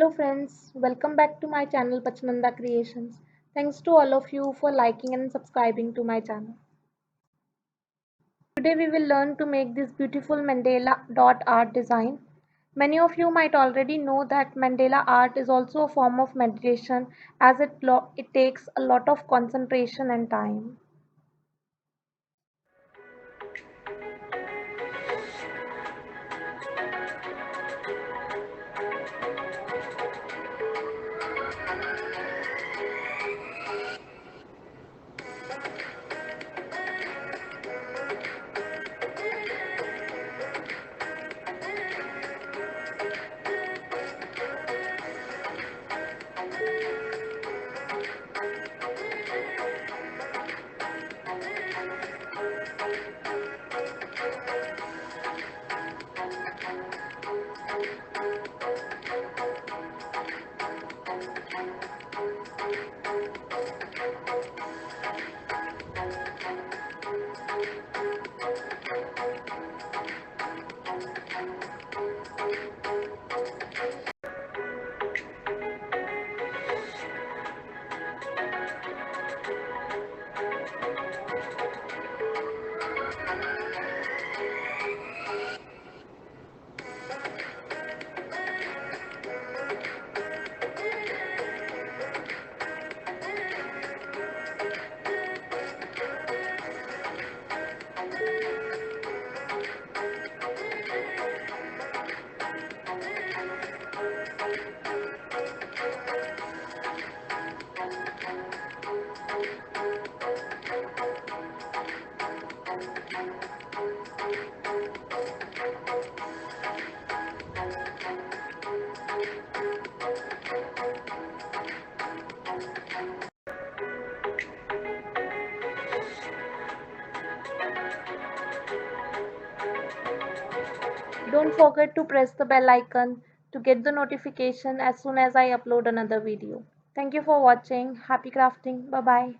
Hello friends, welcome back to my channel Pachnanda Creations. Thanks to all of you for liking and subscribing to my channel. Today we will learn to make this beautiful mandala dot art design. Many of you might already know that mandala art is also a form of meditation as it takes a lot of concentration and time. Don't forget to press the bell icon to get the notification as soon as I upload another video. Thank you for watching. Happy crafting. Bye bye.